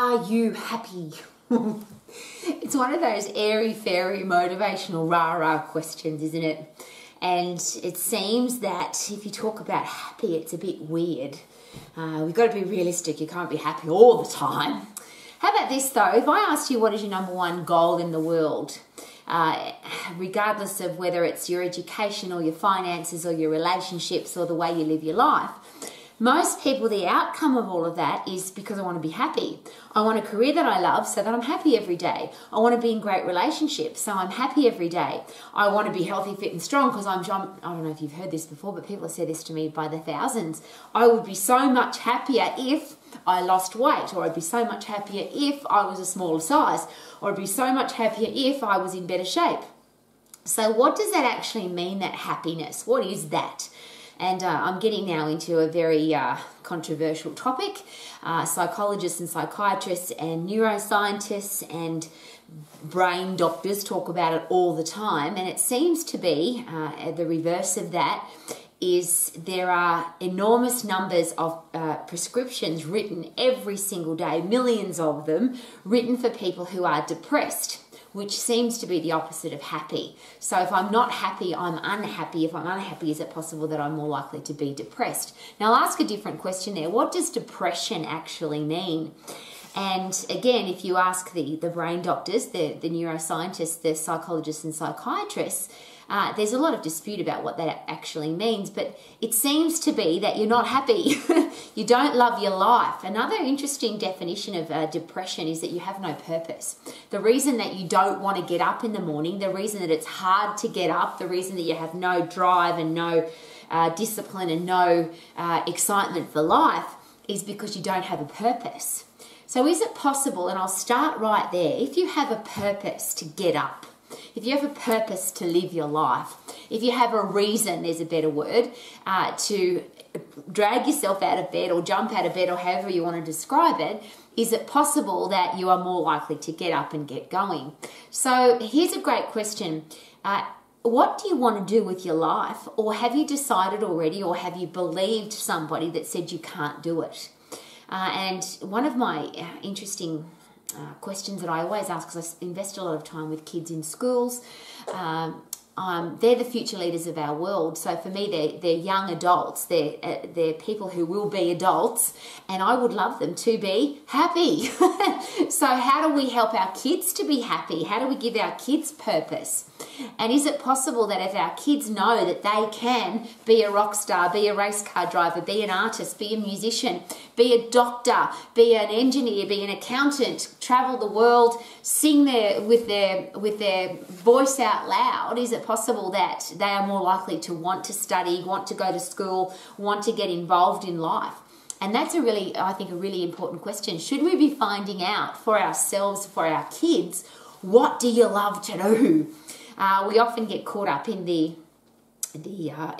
Are you happy? It's one of those airy-fairy motivational rah-rah questions, isn't it? And it seems that if you talk about happy, it's a bit weird. We've got to be realistic. You can't be happy all the time. How about this, though? If I asked you what is your number one goal in the world, regardless of whether it's your education or your finances or your relationships or the way you live your life, most people, the outcome of all of that is because I want to be happy. I want a career that I love so that I'm happy every day. I want to be in great relationships so I'm happy every day. I want to be healthy, fit and strong because I don't know if you've heard this before, but people have said this to me by the thousands. I would be so much happier if I lost weight, or I'd be so much happier if I was a smaller size, or I'd be so much happier if I was in better shape. So what does that actually mean, that happiness? What is that? And I'm getting now into a very controversial topic. Psychologists and psychiatrists and neuroscientists and brain doctors talk about it all the time. And it seems to be the reverse of that is there are enormous numbers of prescriptions written every single day, millions of them, written for people who are depressed, which seems to be the opposite of happy. So if I'm not happy, I'm unhappy. If I'm unhappy, is it possible that I'm more likely to be depressed? Now I'll ask a different question there. What does depression actually mean? And again, if you ask the brain doctors, the neuroscientists, the psychologists and psychiatrists, there's a lot of dispute about what that actually means, but it seems to be that you're not happy. You don't love your life. Another interesting definition of depression is that you have no purpose. The reason that you don't want to get up in the morning, the reason that it's hard to get up, the reason that you have no drive and no discipline and no excitement for life is because you don't have a purpose. So is it possible, and I'll start right there, if you have a purpose to get up, if you have a purpose to live your life, if you have a reason, there's a better word, to drag yourself out of bed or jump out of bed or however you want to describe it, is it possible that you are more likely to get up and get going? So here's a great question. What do you want to do with your life? Or have you decided already, or have you believed somebody that said you can't do it? And one of my interesting questions that I always ask, because I invest a lot of time with kids in schools, they're the future leaders of our world. So for me, they're young adults. They're people who will be adults, and I would love them to be happy. So how do we help our kids to be happy? How do we give our kids purpose? And is it possible that if our kids know that they can be a rock star, be a race car driver, be an artist, be a musician, be a doctor, be an engineer, be an accountant, travel the world, sing with their voice out loud, is it possible that they are more likely to want to study, want to go to school, want to get involved in life? And that's I think, a really important question. Should we be finding out for ourselves, for our kids, what do you love to do? We often get caught up in the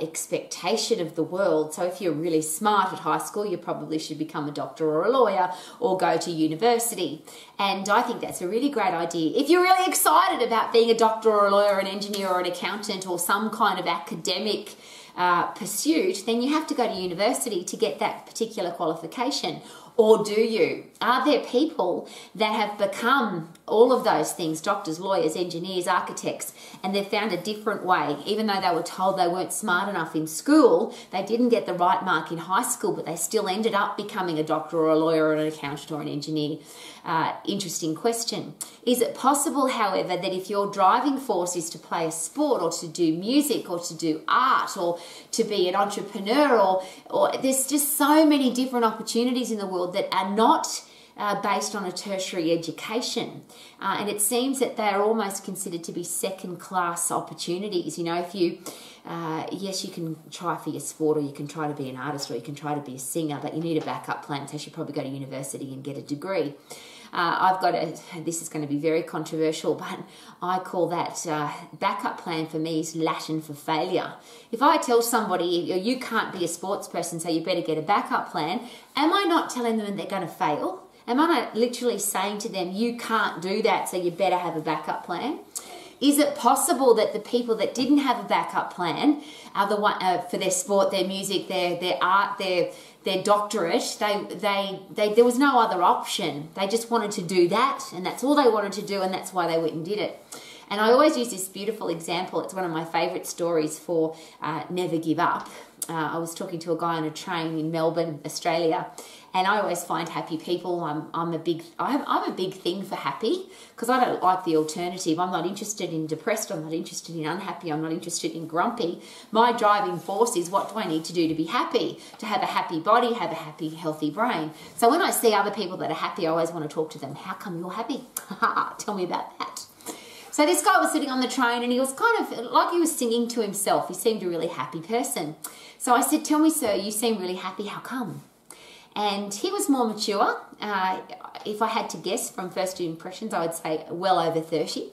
expectation of the world. So if you're really smart at high school, you probably should become a doctor or a lawyer or go to university. And I think that's a really great idea. If you're really excited about being a doctor or a lawyer, an engineer or an accountant or some kind of academic pursuit, then you have to go to university to get that particular qualification. Or do you? Are there people that have become all of those things, doctors, lawyers, engineers, architects, and they've found a different way? Even though they were told they weren't smart enough in school, they didn't get the right mark in high school, but they still ended up becoming a doctor or a lawyer or an accountant or an engineer. Interesting question. Is it possible, however, that if your driving force is to play a sport or to do music or to do art or to be an entrepreneur, or there's just so many different opportunities in the world that are not based on a tertiary education. And it seems that they are almost considered to be second-class opportunities. You know, if you, yes, you can try for your sport, or you can try to be an artist, or you can try to be a singer, but you need a backup plan, so you should probably go to university and get a degree. This is going to be very controversial, but I call that backup plan for me is Latin for failure. If I tell somebody, you can't be a sports person, so you better get a backup plan, am I not telling them they're going to fail? Am I not literally saying to them, you can't do that, so you better have a backup plan? Is it possible that the people that didn't have a backup plan are the one for their sport, their music, their art, their doctorate, there was no other option. They just wanted to do that, and that's all they wanted to do, and that's why they went and did it. And I always use this beautiful example. It's one of my favourite stories for never give up. I was talking to a guy on a train in Melbourne, Australia, and I always find happy people. I'm a big thing for happy, because I don't like the alternative. I'm not interested in depressed. I'm not interested in unhappy. I'm not interested in grumpy. My driving force is, what do I need to do to be happy? To have a happy body, have a happy, healthy brain. So when I see other people that are happy, I always want to talk to them. How come you're happy? Tell me about that. So this guy was sitting on the train, and he was kind of like he was singing to himself. He seemed a really happy person. So I said, "Tell me, sir, you seem really happy. How come?" And he was more mature. If I had to guess from first impressions, I would say well over 30.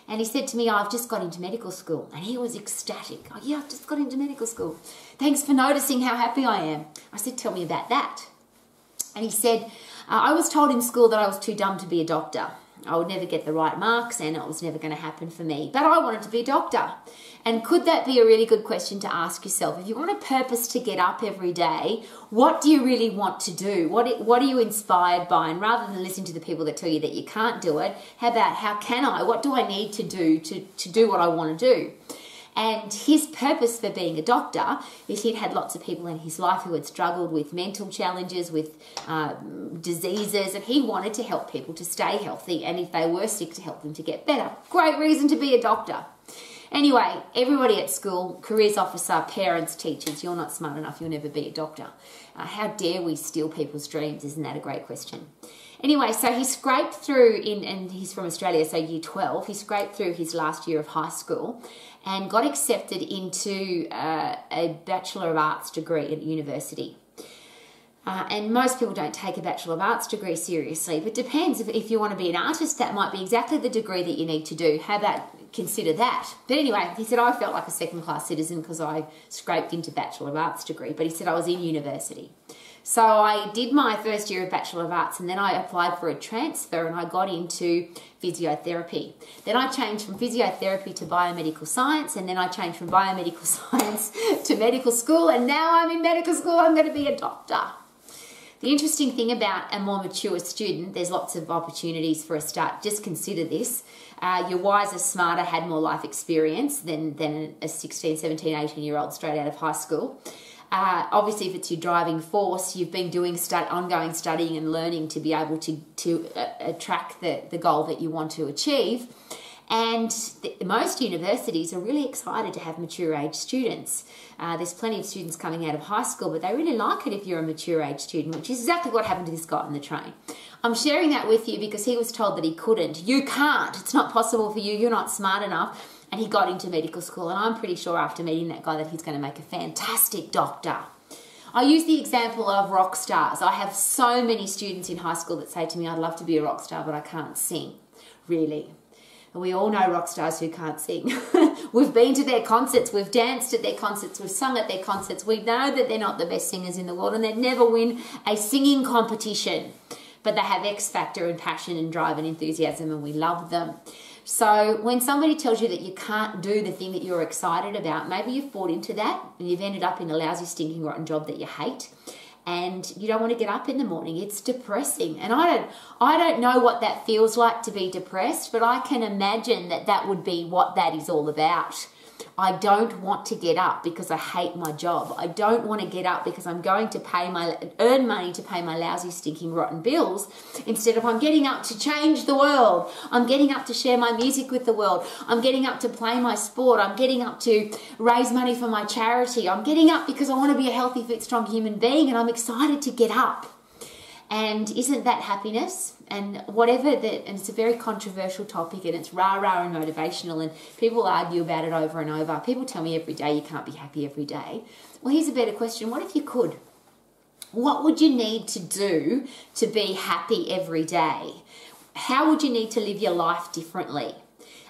And he said to me, "I've just got into medical school." And he was ecstatic. "Oh, yeah, I've just got into medical school. Thanks for noticing how happy I am." I said, "Tell me about that." And he said, "I was told in school that I was too dumb to be a doctor. I would never get the right marks, and it was never going to happen for me. But I wanted to be a doctor." And could that be a really good question to ask yourself? If you want a purpose to get up every day, what do you really want to do? What are you inspired by? And rather than listen to the people that tell you that you can't do it, how about, how can I? What do I need to do to do what I want to do? And his purpose for being a doctor is he'd had lots of people in his life who had struggled with mental challenges, with diseases, and he wanted to help people to stay healthy, and if they were sick, to help them to get better. Great reason to be a doctor. Anyway, everybody at school, careers officer, parents, teachers, you're not smart enough, you'll never be a doctor. How dare we steal people's dreams? Isn't that a great question? Anyway, so he scraped through, and he's from Australia, so year 12, he scraped through his last year of high school and got accepted into a Bachelor of Arts degree at university. And most people don't take a Bachelor of Arts degree seriously, but it depends. If you want to be an artist, that might be exactly the degree that you need to do. How about consider that? But anyway, he said, I felt like a second-class citizen because I scraped into Bachelor of Arts degree, but he said I was in university. So I did my first year of Bachelor of Arts, and then I applied for a transfer, and I got into physiotherapy. Then I changed from physiotherapy to biomedical science, and then I changed from biomedical science to medical school, and now I'm in medical school. I'm going to be a doctor. The interesting thing about a more mature student, there's lots of opportunities for a start. Just consider this. You're wiser, smarter, had more life experience than a 16, 17, 18-year-old straight out of high school. Obviously, if it's your driving force, you've been doing ongoing studying and learning to be able to attract the goal that you want to achieve. And most universities are really excited to have mature age students. There's plenty of students coming out of high school, but they really like it if you're a mature age student, which is exactly what happened to this guy on the train. I'm sharing that with you because he was told that he couldn't. You can't. It's not possible for you. You're not smart enough. And he got into medical school, and I'm pretty sure after meeting that guy that he's going to make a fantastic doctor. I use the example of rock stars. I have so many students in high school that say to me, I'd love to be a rock star, but I can't sing. Really. And we all know rock stars who can't sing. We've been to their concerts, we've danced at their concerts, we've sung at their concerts. We know that they're not the best singers in the world, and they'd never win a singing competition. But they have X factor and passion and drive and enthusiasm, and we love them. So when somebody tells you that you can't do the thing that you're excited about, maybe you've bought into that and you've ended up in a lousy, stinking, rotten job that you hate, and you don't want to get up in the morning. It's depressing. And I don't know what that feels like to be depressed, but I can imagine that that would be what that is all about. I don't want to get up because I hate my job. I don't want to get up because I'm going to earn money to pay my lousy, stinking, rotten bills. Instead of I'm getting up to change the world. I'm getting up to share my music with the world. I'm getting up to play my sport. I'm getting up to raise money for my charity. I'm getting up because I want to be a healthy, fit, strong human being, and I'm excited to get up. And isn't that happiness? And and it's a very controversial topic, and it's rah-rah and motivational, and people argue about it over and over. People tell me every day you can't be happy every day. Well, here's a better question. What if you could? What would you need to do to be happy every day? How would you need to live your life differently?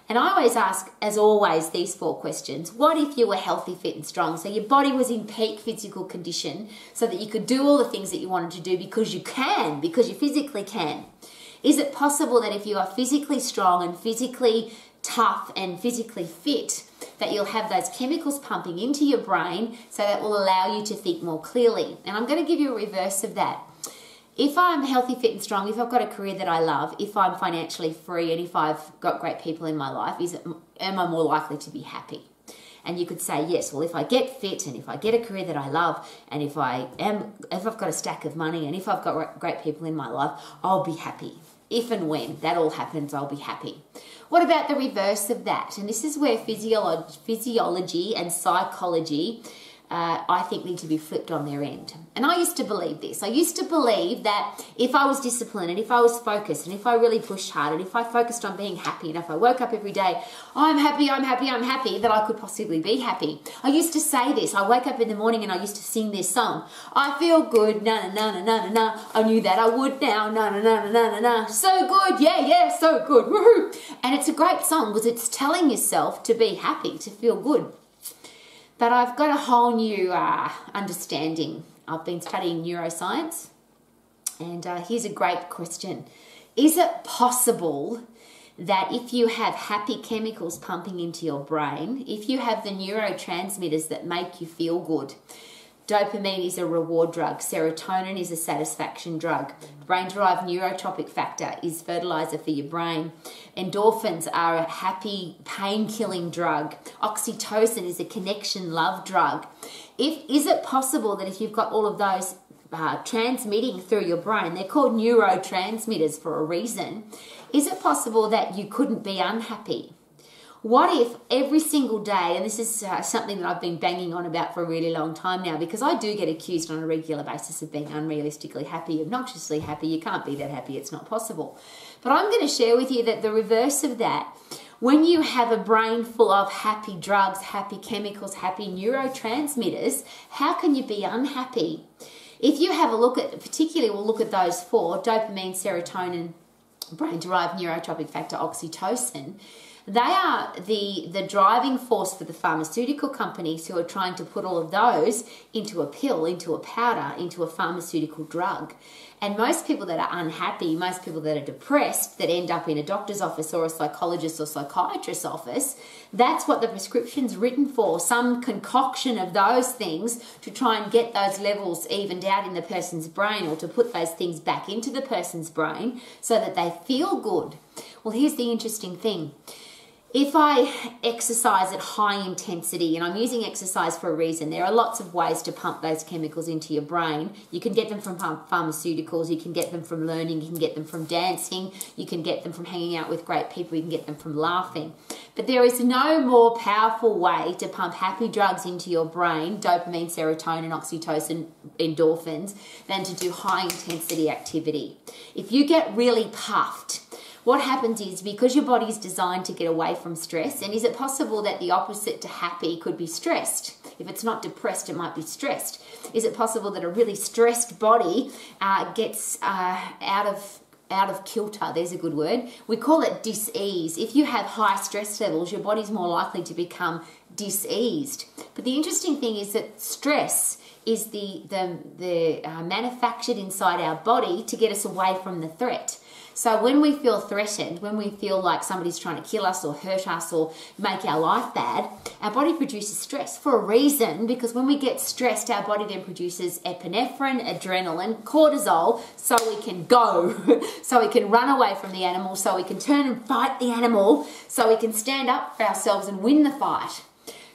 And I always ask, as always, these 4 questions. What if you were healthy, fit and strong? So your body was in peak physical condition so that you could do all the things that you wanted to do because you physically can. Is it possible that if you are physically strong and physically tough and physically fit, that you'll have those chemicals pumping into your brain, so that will allow you to think more clearly. And I'm going to give you a reverse of that. If I'm healthy, fit and strong, if I've got a career that I love, if I'm financially free, and if I've got great people in my life, am I more likely to be happy? And you could say, yes, well, if I get fit and if I get a career that I love, and if I've got a stack of money and if I've got great people in my life, I'll be happy. If and when that all happens, I'll be happy. What about the reverse of that? And this is where physiology and psychology I think need to be flipped on their end. And I used to believe this. I used to believe that if I was disciplined and if I was focused and if I really pushed hard and if I focused on being happy and if I woke up every day, I'm happy, I'm happy, I'm happy, that I could possibly be happy. I used to say this. I wake up in the morning and I used to sing this song. I feel good, na na na na na na na. I knew that I would now, na na na na na na na. So good, yeah, yeah, so good, woohoo. And it's a great song because it's telling yourself to be happy, to feel good. But I've got a whole new understanding. I've been studying neuroscience, and here's a great question. Is it possible that if you have happy chemicals pumping into your brain, if you have the neurotransmitters that make you feel good, dopamine is a reward drug, serotonin is a satisfaction drug, brain-derived neurotropic factor is fertilizer for your brain, endorphins are a happy pain-killing drug, oxytocin is a connection love drug. Is it possible that if you've got all of those transmitting through your brain, they're called neurotransmitters for a reason, is it possible that you couldn't be unhappy? What if every single day, and this is something that I've been banging on about for a really long time now, because I do get accused on a regular basis of being unrealistically happy, obnoxiously happy. You can't be that happy. It's not possible. But I'm going to share with you that the reverse of that, when you have a brain full of happy drugs, happy chemicals, happy neurotransmitters, how can you be unhappy? If you have a look at, particularly we'll look at those four, dopamine, serotonin, brain-derived neurotropic factor, oxytocin, they are the driving force for the pharmaceutical companies who are trying to put all of those into a pill, into a powder, into a pharmaceutical drug. And most people that are unhappy, most people that are depressed, that end up in a doctor's office or a psychologist or psychiatrist's office, that's what the prescription's written for, some concoction of those things to try and get those levels evened out in the person's brain, or to put those things back into the person's brain so that they feel good. Well, here's the interesting thing. If I exercise at high intensity, and I'm using exercise for a reason, there are lots of ways to pump those chemicals into your brain. You can get them from pharmaceuticals, you can get them from learning, you can get them from dancing, you can get them from hanging out with great people, you can get them from laughing. But there is no more powerful way to pump happy drugs into your brain, dopamine, serotonin, oxytocin, endorphins, than to do high intensity activity. If you get really puffed, what happens is, because your body is designed to get away from stress, and is it possible that the opposite to happy could be stressed? If it's not depressed, it might be stressed. Is it possible that a really stressed body gets out of kilter? There's a good word. We call it dis-ease. If you have high stress levels, your body's more likely to become dis-eased. But the interesting thing is that stress is the manufactured inside our body to get us away from the threat. So when we feel threatened, when we feel like somebody's trying to kill us or hurt us or make our life bad, our body produces stress for a reason, because when we get stressed, our body then produces epinephrine, adrenaline, cortisol, so we can go, so we can run away from the animal, so we can turn and fight the animal, so we can stand up for ourselves and win the fight.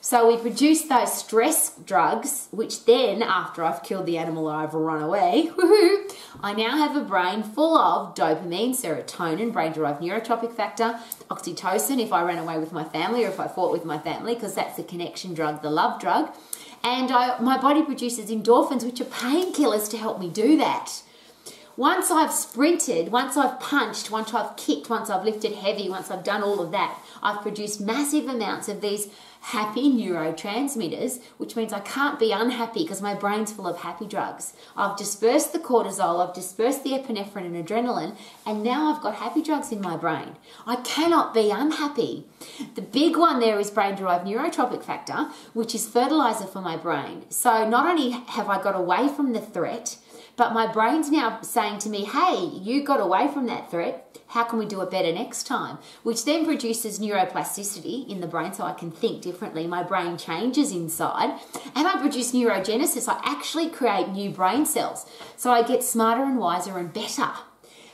So we produce those stress drugs, which then, after I've killed the animal or I've run away, woohoo, I now have a brain full of dopamine, serotonin, brain-derived neurotropic factor, oxytocin if I ran away with my family or if I fought with my family, because that's the connection drug, the love drug. And my body produces endorphins, which are painkillers to help me do that. Once I've sprinted, once I've punched, once I've kicked, once I've lifted heavy, once I've done all of that, I've produced massive amounts of these happy neurotransmitters, which means I can't be unhappy because my brain's full of happy drugs. I've dispersed the cortisol, I've dispersed the epinephrine and adrenaline, and now I've got happy drugs in my brain. I cannot be unhappy. The big one there is brain-derived neurotropic factor, which is fertilizer for my brain. So not only have I got away from the threat, But my brain's now saying to me, hey, you got away from that threat. How can we do it better next time? Which then produces neuroplasticity in the brain, so I can think differently. My brain changes inside, and I produce neurogenesis. I actually create new brain cells. So I get smarter and wiser and better.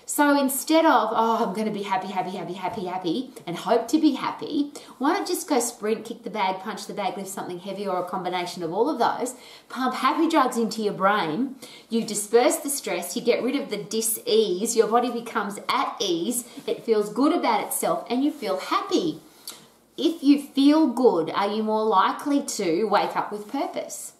So instead of, oh, I'm going to be happy, happy, happy, happy, happy, and hope to be happy, why not just go sprint, kick the bag, punch the bag, lift something heavy, or a combination of all of those, pump happy drugs into your brain, you disperse the stress, you get rid of the dis-ease, your body becomes at ease, it feels good about itself, and you feel happy. If you feel good, are you more likely to wake up with purpose?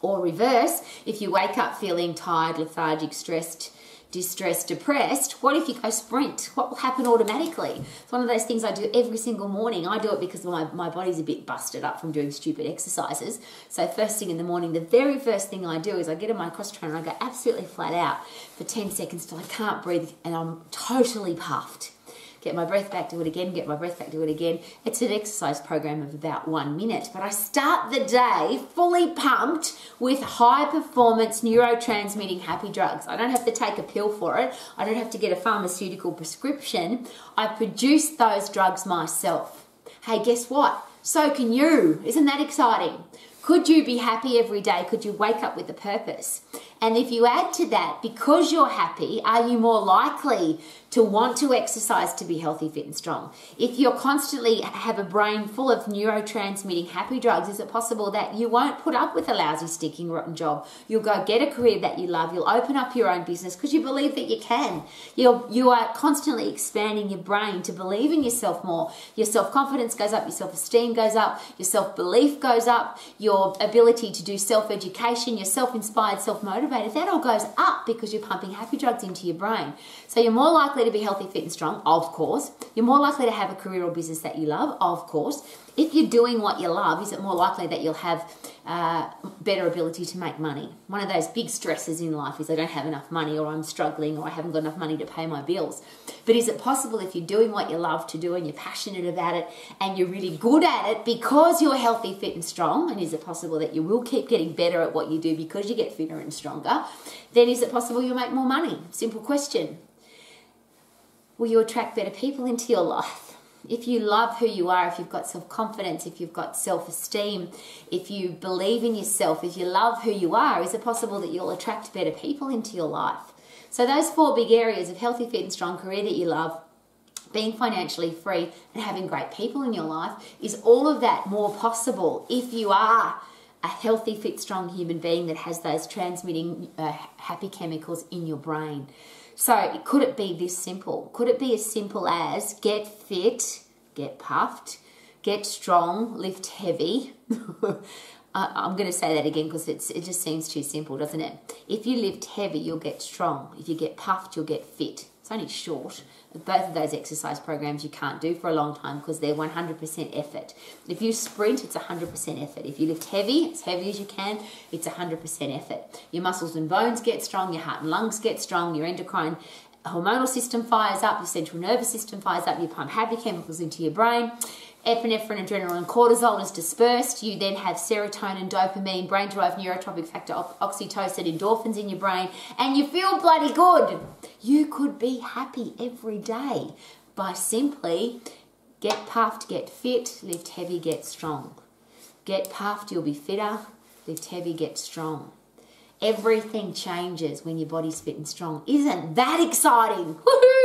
Or reverse, if you wake up feeling tired, lethargic, stressed, distressed, depressed, what if you go sprint? What will happen automatically? It's one of those things I do every single morning. I do it because my body's a bit busted up from doing stupid exercises. So first thing in the morning, the very first thing I do is I get in my cross trainer and I go absolutely flat out for 10 seconds till I can't breathe and I'm totally puffed. Get my breath back, do it again, get my breath back, do it again. It's an exercise program of about 1 minute, but I start the day fully pumped with high performance neurotransmitting happy drugs. I don't have to take a pill for it. I don't have to get a pharmaceutical prescription. I produce those drugs myself. Hey, guess what? So can you. Isn't that exciting? Could you be happy every day? Could you wake up with a purpose? And if you add to that, because you're happy, are you more likely to want to exercise to be healthy, fit and strong? If you're constantly have a brain full of neurotransmitting happy drugs, is it possible that you won't put up with a lousy, stinking, rotten job? You'll go get a career that you love. You'll open up your own business because you believe that you can. You are constantly expanding your brain to believe in yourself more. Your self-confidence goes up, your self-esteem goes up, your self-belief goes up, your ability to do self-education, your self-inspired, self-motivated, that all goes up because you're pumping happy drugs into your brain. So you're more likely to be healthy, fit and strong, of course. You're more likely to have a career or business that you love, of course. If you're doing what you love, is it more likely that you'll have better ability to make money? One of those big stresses in life is I don't have enough money, or I'm struggling, or I haven't got enough money to pay my bills. But is it possible, if you're doing what you love to do and you're passionate about it and you're really good at it because you're healthy, fit and strong, and is it possible that you will keep getting better at what you do because you get fitter and stronger, then is it possible you'll make more money? Simple question. Will you attract better people into your life? If you love who you are, if you've got self-confidence, if you've got self-esteem, if you believe in yourself, if you love who you are, is it possible that you'll attract better people into your life? So those 4 big areas of healthy, fit and strong, career that you love, being financially free and having great people in your life, is all of that more possible if you are a healthy, fit, strong human being that has those transmitting happy chemicals in your brain. So could it be this simple? Could it be as simple as get fit, get puffed, get strong, lift heavy? I'm going to say that again because it just seems too simple, doesn't it? If you lift heavy, you'll get strong. If you get puffed, you'll get fit. It's only short. Both of those exercise programs you can't do for a long time because they're 100% effort. If you sprint, it's 100% effort. If you lift heavy, as heavy as you can, it's 100% effort. Your muscles and bones get strong, your heart and lungs get strong, your endocrine hormonal system fires up, your central nervous system fires up, you pump happy chemicals into your brain. Epinephrine, adrenaline, and cortisol is dispersed. You then have serotonin, dopamine, brain-derived neurotropic factor, oxytocin, endorphins in your brain, and you feel bloody good. You could be happy every day by simply get puffed, get fit, lift heavy, get strong. Get puffed, you'll be fitter, lift heavy, get strong. Everything changes when your body's fit and strong. Isn't that exciting? Woohoo!